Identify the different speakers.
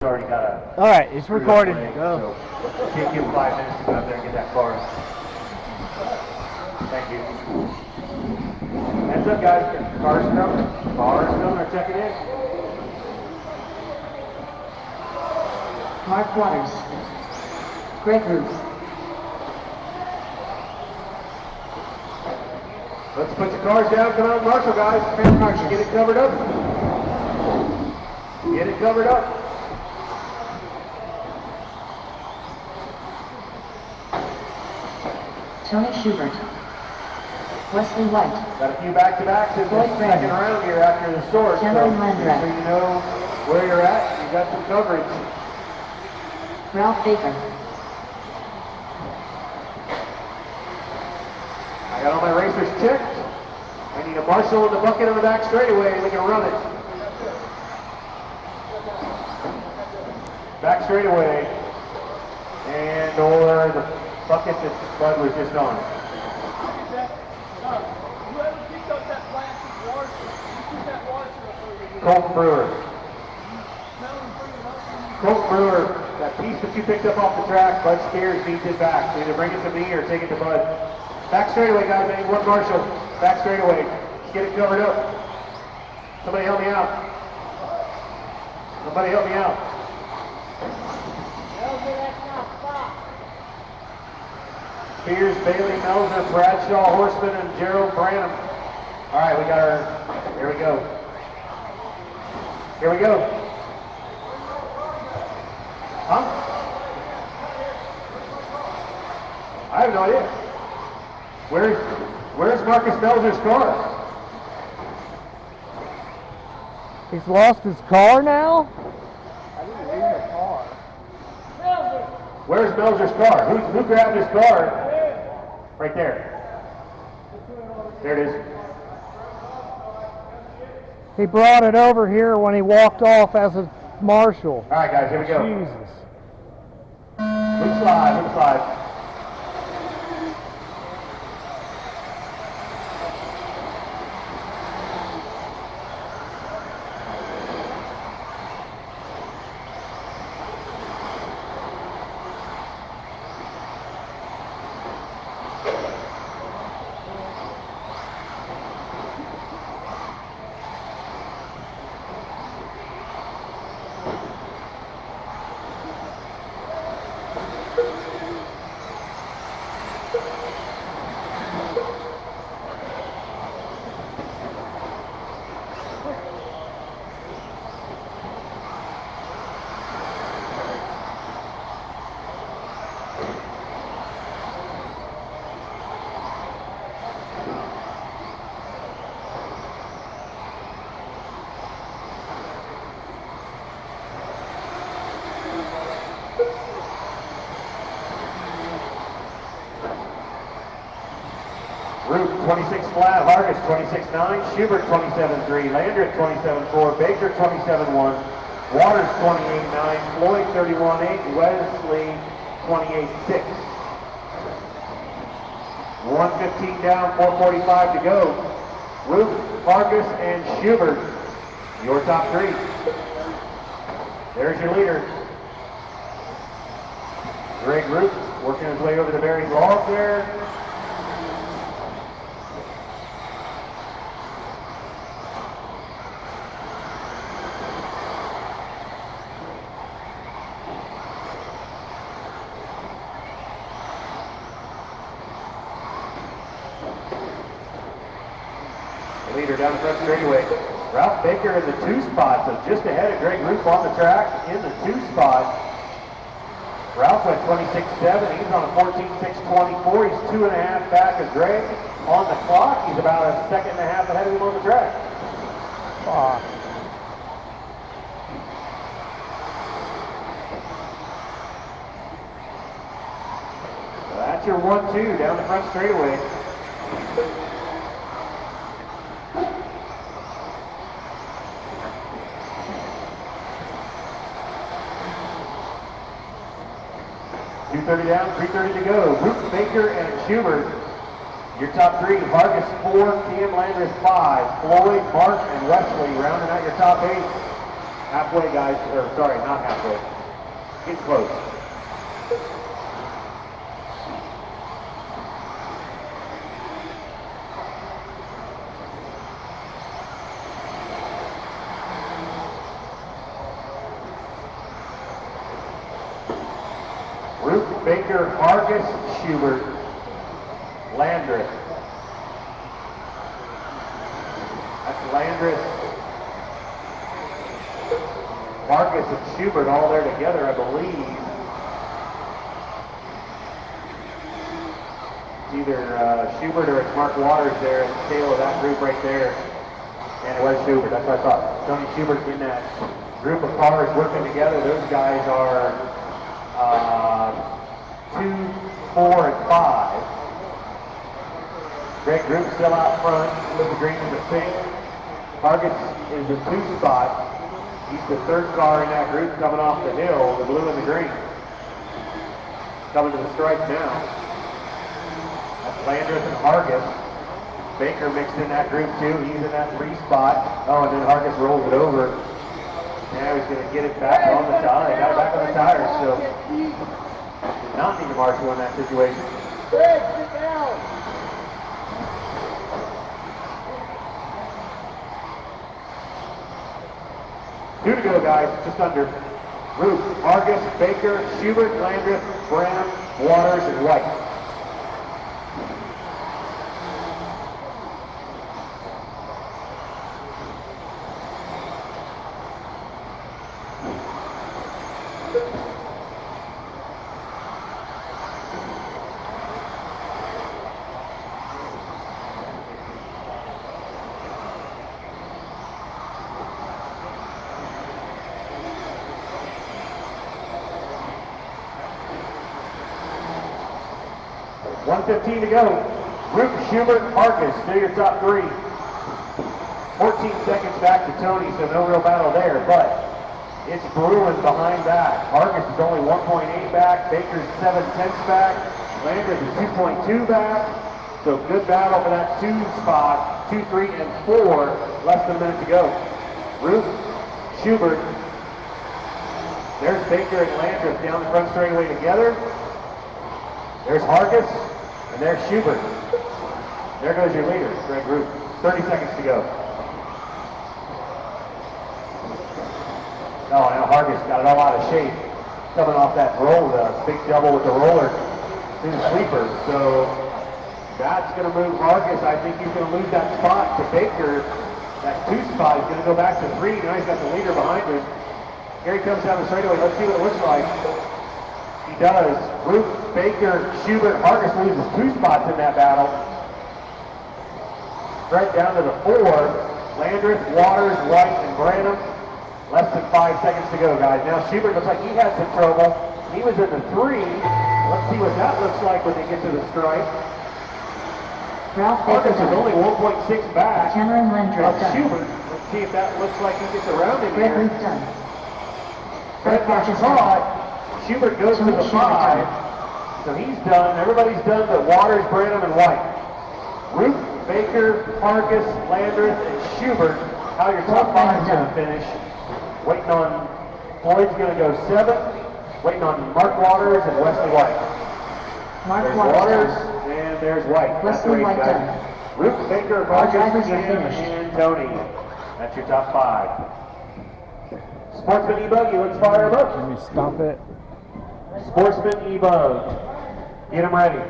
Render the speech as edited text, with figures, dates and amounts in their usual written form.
Speaker 1: Already got a.
Speaker 2: All right, it's recorded.
Speaker 1: Go. So can't give 5 minutes to go out there and get that car. Thank you. Heads up, guys. Cars coming. Cars coming. Are checking in.
Speaker 3: Mark Waters. Greg Root.
Speaker 1: Let's put your cars down. Come on, Marshall, guys. Marshall, get it covered up. Get it covered up.
Speaker 3: Tony Schubert. Wesley White.
Speaker 1: Got a few back-to-backs in the second round here after the sort.
Speaker 3: Cameron
Speaker 1: So
Speaker 3: Landgraf.
Speaker 1: you know where you're at. You got some coverage.
Speaker 3: Ralph Baker.
Speaker 1: I got all my racers checked. I need a Marshall in the bucket on the back straightaway and we can run it. Back straightaway. And or the bucket that Bud was just on. Colton Brewer. Colton Brewer, that piece that you picked up off the track, Bud Scares needs it back. So either bring it to me or take it to Bud. Back straightaway, guys. I need one Marshall. Back straightaway. Just get it covered up. Somebody help me out. Somebody help me out. Spears, Bailey, Melzer, Bradshaw, Horseman, and Gerald Branham. All right, we got our, here we go. Here we go. Huh? I have no idea. Where's Marcus Melzer's car?
Speaker 2: He's lost his car now?
Speaker 4: I didn't leave the car.
Speaker 1: Where's Melzer's car? Who grabbed his car? Right there. There it is.
Speaker 2: He brought it over here when he walked off as a marshal.
Speaker 1: All right, guys, here we go.
Speaker 2: Jesus.
Speaker 1: Loop slide, loop slide. Root 26 flat, Vargas 26.9, Schubert 27.3, Landry 27.4, Baker 27.1, Waters 28.9, Floyd 31.8, Wesley 28.6. 1:15 down, 4:45 to go. Root, Vargas, and Schubert, your top three. There's your leader. Greg Root working his way over the buried log there. Leader down the front straightaway. Ralph Baker in the 2 spot, so just ahead of Greg Roop on the track in the 2 spot. Ralph went 26.7, he's on a 14.6.24, he's 2.5 back of Greg. On the clock, he's about a second and a half ahead of him on the track. So that's your 1-2 down the front straightaway. .230 down, 3:30 to go. Root, Baker, and Schubert, your top three. Vargas 4, Cam Landers 5, Floyd, Mark, and Wesley rounding out your top 8. Halfway, guys, or sorry, not halfway. Getting close. Root, Baker, Argus, Schubert, Landreth. That's Landreth, Marcus and Schubert all there together, I believe. It's either Schubert or it's Mark Waters there at the tail of that group right there. And it was Schubert, that's what I thought. Tony Schubert in that group of cars working together. Those guys are 2, 4, and 5. Greg Group still out front with the green and the pink. Target is the 2 spot. He's the 3rd car in that group coming off the hill, the blue and the green. Coming to the stripe now. That's Landreth and Hargis. Baker mixed in that group too. He's in that 3 spot. Oh, and then Hargis rolls it over. Now he's going to get it back on the tire. Got it back on the tires, so did not need to marshal in that situation.
Speaker 4: Greg, sit down.
Speaker 1: 2 to go, guys, just under. Root, Argus, Baker, Schubert, Landreth, Brown, Waters, and White. $1:15 to go. Root, Schubert, Argus, still your top 3. 14 seconds back to Tony, so no real battle there, but it's brewing behind that. Argus is only 1.8 back, Baker's 7/10 back, Landreth is 2.2 back, so good battle for that 2 spot, 2, 3, and 4, less than a minute to go. Root, Schubert, there's Baker and Landreth down the front straightaway together. There's Hargis, and there's Schubert. There goes your leader, Greg Root. 30 seconds to go. Oh, now Hargis got it all out of shape. Coming off that roll, the big double with the roller through the sweeper. So that's going to move Hargis. I think he's going to lose that spot to Baker. That 2 spot is going to go back to 3. Now he's got the leader behind him. Here he comes down the straightaway. Let's see what it looks like. He does. Root, Baker, Schubert, Hargis loses 2 spots in that battle. Right down to the 4. Landreth, Waters, White, and Branham. Less than 5 seconds to go, guys. Now Schubert looks like he had some trouble. He was in the 3. Let's see what that looks like when they get to the stripe.
Speaker 3: Ralph
Speaker 1: Hargis
Speaker 3: Baker
Speaker 1: is only 1.6 back
Speaker 3: Cameron
Speaker 1: of
Speaker 3: Landreth done.
Speaker 1: Schubert. Let's see if that looks like he gets around him
Speaker 3: Greg
Speaker 1: here.
Speaker 3: Root done.
Speaker 1: Fred gets caught. Schubert goes to the 5. So he's done. Everybody's done but Waters, Branham, and White. Root, Baker, Hargis, Landreth, and Schubert. How your top 5 is going to finish. Waiting on Floyd's going to go 7th. Waiting on Mark Waters and Wesley White.
Speaker 3: Mark
Speaker 1: There's
Speaker 3: Waters
Speaker 1: Waters
Speaker 3: done.
Speaker 1: and there's White. That's
Speaker 3: Wesley
Speaker 1: the race,
Speaker 3: White
Speaker 1: guys.
Speaker 3: done.
Speaker 1: Root, Baker,
Speaker 3: All
Speaker 1: Hargis,
Speaker 3: drivers are
Speaker 1: Jim,
Speaker 3: finished.
Speaker 1: and Tony. That's your top 5. Sportsman E-Buggy, let's fire him up.
Speaker 2: Let me stop it.
Speaker 1: Sportsman E-Bug. Get him ready.